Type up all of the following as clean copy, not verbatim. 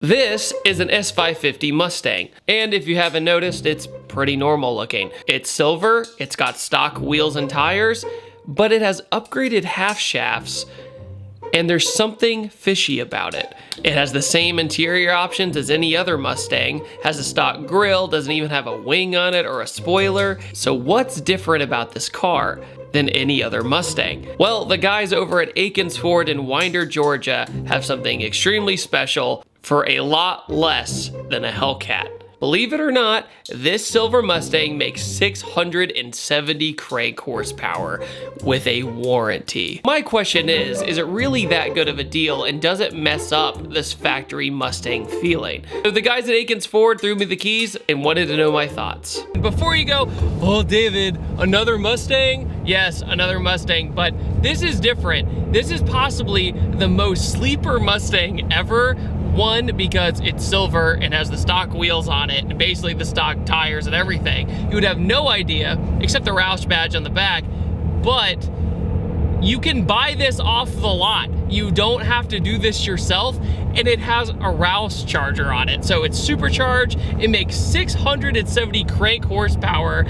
This is an S550 Mustang, and if you haven't noticed, it's pretty normal looking. It's silver, it's got stock wheels and tires, but it has upgraded half shafts, and there's something fishy about it. It has the same interior options as any other Mustang, has a stock grille, doesn't even have a wing on it or a spoiler. So what's different about this car than any other Mustang? Well, the guys over at Akins Ford in Winder, Georgia have something extremely special for a lot less than a Hellcat. Believe it or not, this silver Mustang makes 670 crank horsepower with a warranty. My question is it really that good of a deal, and does it mess up this factory Mustang feeling? So the guys at Akins Ford threw me the keys and wanted to know my thoughts. Before you go, oh David, another Mustang? Yes, another Mustang, but this is different. This is possibly the most sleeper Mustang ever. One, because it's silver and has the stock wheels on it and basically the stock tires and everything. You would have no idea, except the Roush badge on the back, but you can buy this off the lot. You don't have to do this yourself, and it has a Roush charger on it. So it's supercharged, it makes 670 crank horsepower,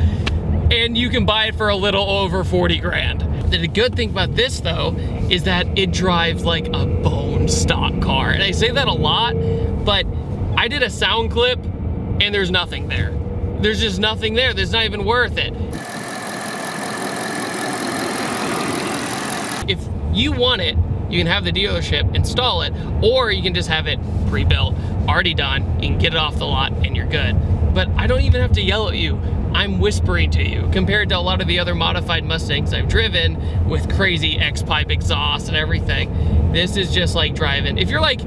and you can buy it for a little over 40 grand. The good thing about this though is that it drives like a bone stock car. And I say that a lot, but I did a sound clip and there's nothing there. There's just nothing there. There's not even worth it. If you want it, you can have the dealership install it, or you can just have it pre-built, already done. You can get it off the lot and you're good. But I don't even have to yell at you. I'm whispering to you, compared to a lot of the other modified Mustangs I've driven with crazy X-pipe exhaust and everything. This is just like driving. If you're like,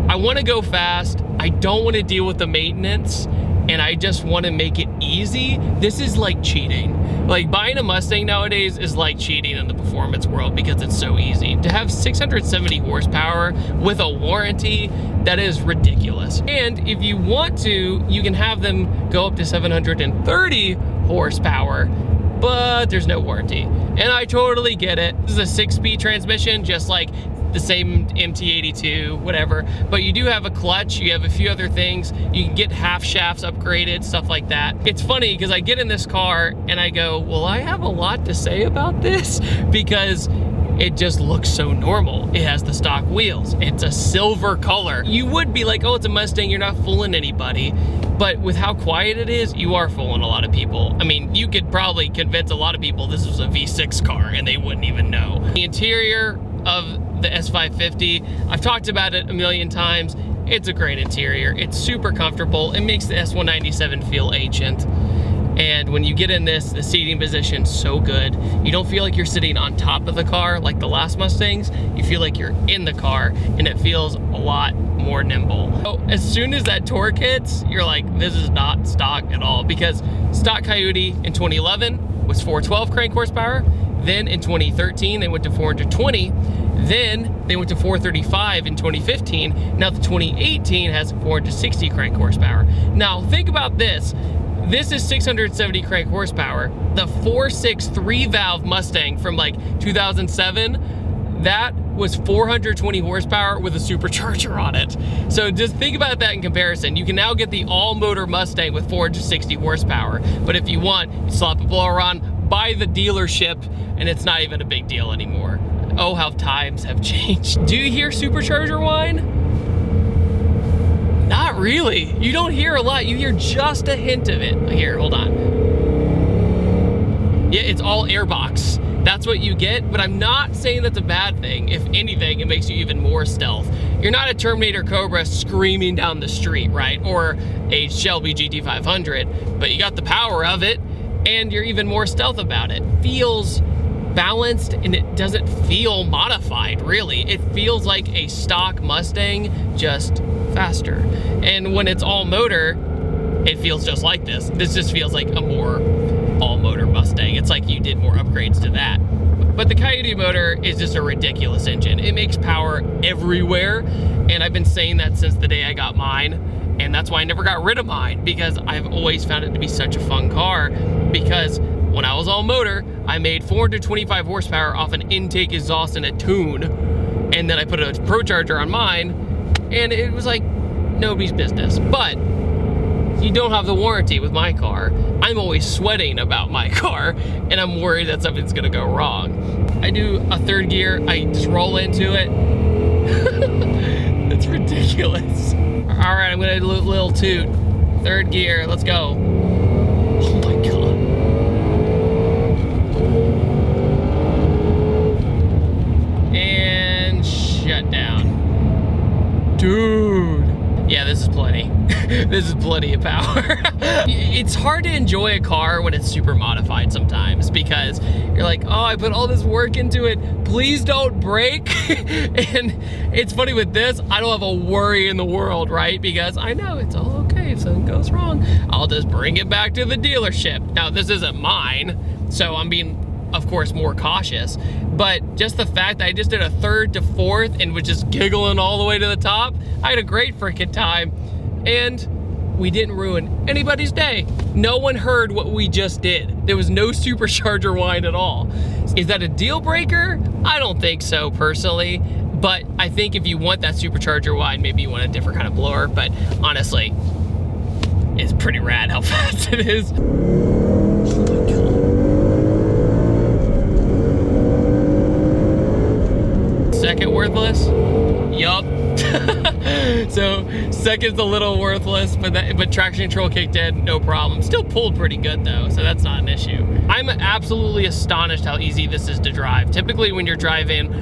I want to go fast, I don't want to deal with the maintenance, and I just want to make it easy, this is like cheating. Like buying a Mustang nowadays is like cheating in the performance world because it's so easy. To have 670 horsepower with a warranty, that is ridiculous. And if you want to, you can have them go up to 730 horsepower, but there's no warranty. And I totally get it. This is a 6-speed transmission, just like the same MT82, whatever. But you do have a clutch, you have a few other things. You can get half shafts upgraded, stuff like that. It's funny because I get in this car and I go, well, I have a lot to say about this because it just looks so normal. It has the stock wheels. It's a silver color. You would be like, oh, it's a Mustang, you're not fooling anybody. But with how quiet it is, you are fooling a lot of people. I mean, you could probably convince a lot of people this was a V6 car and they wouldn't even know. The interior of the S550, I've talked about it a million times. It's a great interior. It's super comfortable. It makes the S197 feel ancient. And when you get in this, the seating position's so good. You don't feel like you're sitting on top of the car like the last Mustangs. You feel like you're in the car, and it feels a lot more nimble. So as soon as that torque hits, you're like, this is not stock at all, because stock Coyote in 2011 was 412 crank horsepower. Then in 2013, they went to 420. Then they went to 435 in 2015. Now the 2018 has 460 crank horsepower. Now think about this. This is 670 crank horsepower. The 4.6 3-valve Mustang from like 2007, that was 420 horsepower with a supercharger on it. So just think about that in comparison. You can now get the all-motor Mustang with 460 horsepower. But if you want, you slap a blower on, buy the dealership, and it's not even a big deal anymore. Oh, how times have changed. Do you hear Supercharger Whine? Not really. You don't hear a lot. You hear just a hint of it. Here, hold on. Yeah, it's all airbox. That's what you get, but I'm not saying that's a bad thing. If anything, it makes you even more stealth. You're not a Terminator Cobra screaming down the street, right? Or a Shelby GT500, but you got the power of it, and you're even more stealth about it. Feels balanced, and it doesn't feel modified, really. It feels like a stock Mustang, just faster. And when it's all motor, it feels just like this. This just feels like a more all motor Mustang. It's like you did more upgrades to that. But the Coyote motor is just a ridiculous engine. It makes power everywhere, and I've been saying that since the day I got mine, and that's why I never got rid of mine, because I've always found it to be such a fun car. Because when I was all motor, I made 425 horsepower off an intake exhaust and a tune, and then I put a Pro Charger on mine, and it was like nobody's business. But you don't have the warranty with my car. I'm always sweating about my car, and I'm worried that something's gonna go wrong. I do a third gear, I just roll into it. It's ridiculous. All right, I'm gonna do a little toot. Third gear, let's go. Oh my God. And shut down. Dude. Yeah, this is plenty. This is plenty of power. It's hard to enjoy a car when it's super modified sometimes because you're like, oh, I put all this work into it. Please don't break. And it's funny with this, I don't have a worry in the world, right? Because I know it's all okay if something goes wrong. I'll just bring it back to the dealership. Now, this isn't mine, so I'm being, of course, more cautious. But just the fact that I just did a third to fourth and was just giggling all the way to the top, I had a great freaking time. And we didn't ruin anybody's day. No one heard what we just did. There was no supercharger whine at all. Is that a deal breaker? I don't think so personally, but I think if you want that supercharger whine, maybe you want a different kind of blower, but honestly, it's pretty rad how fast it is. Oh my God. Second worthless? Yup. So second's a little worthless, but traction control kicked in, no problem. Still pulled pretty good though, so that's not an issue. I'm absolutely astonished how easy this is to drive. Typically when you're driving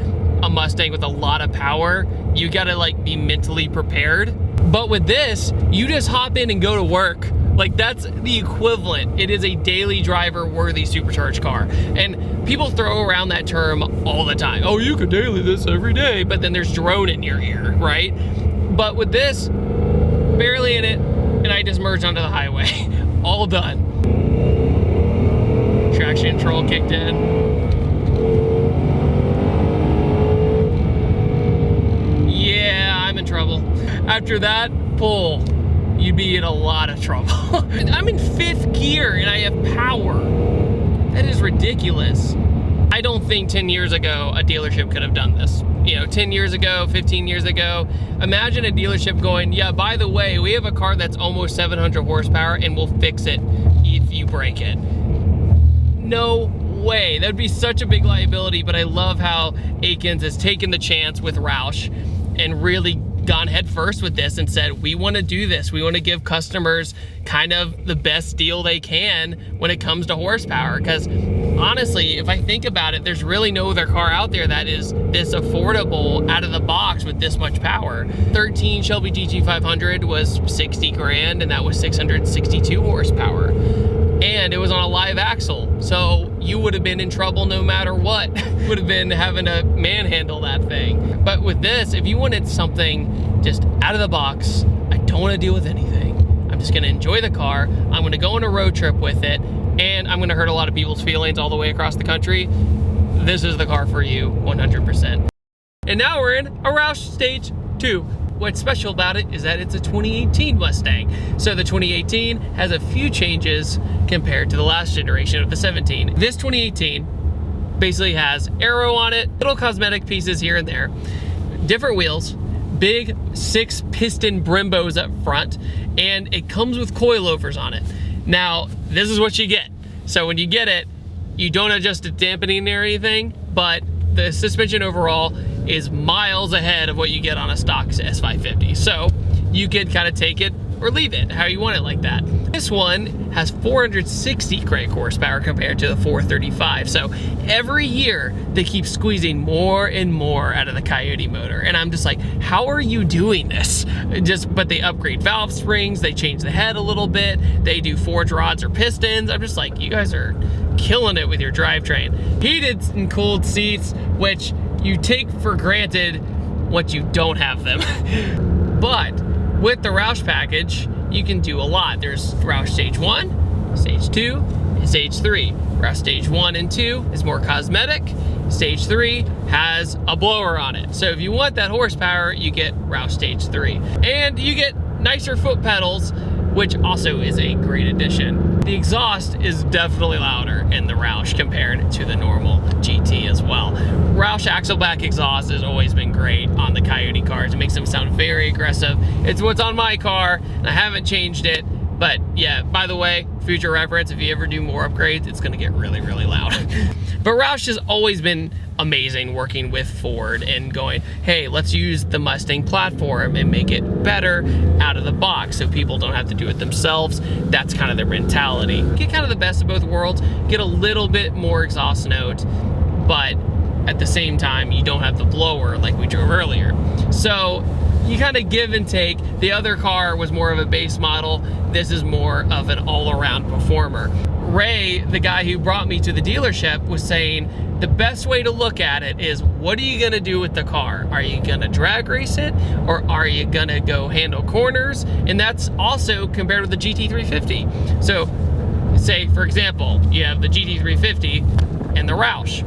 a Mustang with a lot of power, you gotta like be mentally prepared. But with this, you just hop in and go to work. Like that's the equivalent. It is a daily driver worthy supercharged car. And people throw around that term all the time. Oh, you could daily this every day, but then there's drone in your ear, right? But with this, barely in it, and I just merged onto the highway. All done. Traction control kicked in. Yeah, I'm in trouble. After that, pull. You'd be in a lot of trouble. I'm in fifth gear and I have power. That is ridiculous. I don't think 10 years ago a dealership could have done this. You know, 10 years ago, 15 years ago, imagine a dealership going, yeah, by the way, we have a car that's almost 700 horsepower and we'll fix it if you break it. No way. That'd be such a big liability, but I love how Akins has taken the chance with Roush and really gone head first with this and said, we want to do this. We want to give customers kind of the best deal they can when it comes to horsepower. Because honestly, if I think about it, there's really no other car out there that is this affordable out of the box with this much power. 13 Shelby GT500 was 60 grand and that was 662 horsepower. And it was on a live axle. So you would have been in trouble no matter what. Would have been having to manhandle that thing. But with this, if you wanted something just out of the box, I don't want to deal with anything. I'm just going to enjoy the car. I'm going to go on a road trip with it. And I'm going to hurt a lot of people's feelings all the way across the country. This is the car for you, 100%. And now we're in a Roush Stage 2. What's special about it is that it's a 2018 Mustang. So the 2018 has a few changes compared to the last generation of the 17. This 2018 basically has aero on it, little cosmetic pieces here and there, different wheels, big 6-piston Brembos up front, and it comes with coilovers on it. Now, this is what you get. So when you get it, you don't adjust the dampening or anything, but the suspension overall is miles ahead of what you get on a stock S550. So you can kind of take it or leave it, how you want it like that. This one has 460 crank horsepower compared to the 435. So every year they keep squeezing more and more out of the Coyote motor. And I'm just like, how are you doing this? But they upgrade valve springs, they change the head a little bit, they do forged rods or pistons. I'm just like, you guys are killing it with your drivetrain. Heated and cooled seats, which you take for granted once you don't have them. But with the Roush package, you can do a lot. There's Roush Stage 1, Stage 2, and Stage 3. Roush Stage 1 and 2 is more cosmetic. Stage 3 has a blower on it. So if you want that horsepower, you get Roush Stage 3. And you get nicer foot pedals which also is a great addition. The exhaust is definitely louder in the Roush compared to the normal GT as well. Roush Axleback exhaust has always been great on the Coyote cars. It makes them sound very aggressive. It's what's on my car, and I haven't changed it. But yeah, by the way, future reference, if you ever do more upgrades, it's gonna get really, really loud. But Roush has always been amazing working with Ford and going, hey, let's use the Mustang platform and make it better out of the box so people don't have to do it themselves. That's kind of their mentality. Get kind of the best of both worlds, get a little bit more exhaust note, but at the same time, you don't have the blower like we drove earlier. So you kind of give and take. The other car was more of a base model. This is more of an all-around performer. Ray, the guy who brought me to the dealership, was saying the best way to look at it is, what are you gonna do with the car? Are you gonna drag race it, or are you gonna go handle corners? And that's also compared with the GT350. So say, for example, you have the GT350 and the Roush.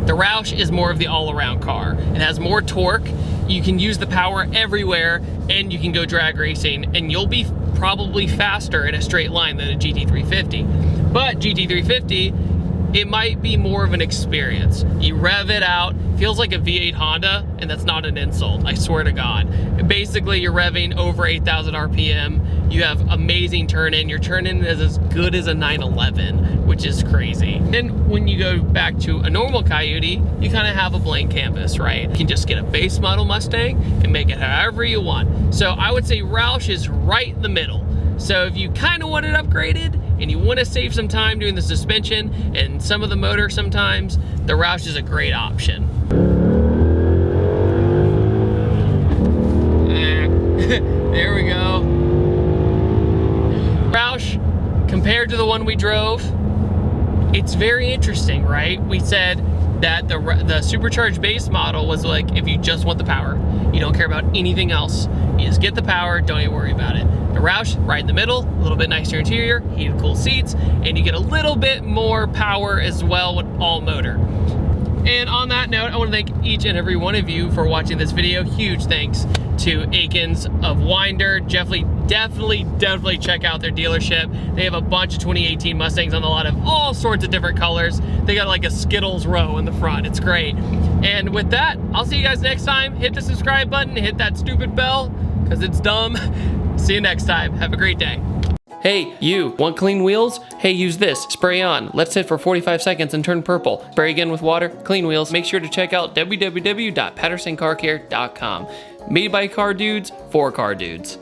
The Roush is more of the all-around car. It has more torque, you can use the power everywhere, and you can go drag racing, and you'll be probably faster in a straight line than a GT350. But GT350, it might be more of an experience. You rev it out, feels like a V8 Honda, and that's not an insult, I swear to God. Basically, you're revving over 8,000 RPM, you have amazing turn-in, your turn-in is as good as a 911, which is crazy. And when you go back to a normal Coyote, you kind of have a blank canvas, right? You can just get a base model Mustang and make it however you want. So I would say Roush is right in the middle. So if you kind of want it upgraded and you want to save some time doing the suspension and some of the motor sometimes, the Roush is a great option. There we go. Roush, compared to the one we drove, it's very interesting, right? We said that the supercharged base model was like, if you just want the power, you don't care about anything else, you just get the power, don't even worry about it. The Roush, right in the middle, a little bit nicer interior, heated cool seats, and you get a little bit more power as well with all motor. And on that note, I want to thank each and every one of you for watching this video. Huge thanks to Akins of Winder. Definitely check out their dealership. They have a bunch of 2018 Mustangs on the lot of all sorts of different colors. They got like a Skittles row in the front. It's great. And with that, I'll see you guys next time. Hit the subscribe button, hit that stupid bell, because it's dumb. See you next time. Have a great day. Hey, you, want clean wheels? Hey, use this, spray on. Let sit for 45 seconds and turn purple. Spray again with water, clean wheels. Make sure to check out www.pattersoncarcare.com. Made by car dudes, for car dudes.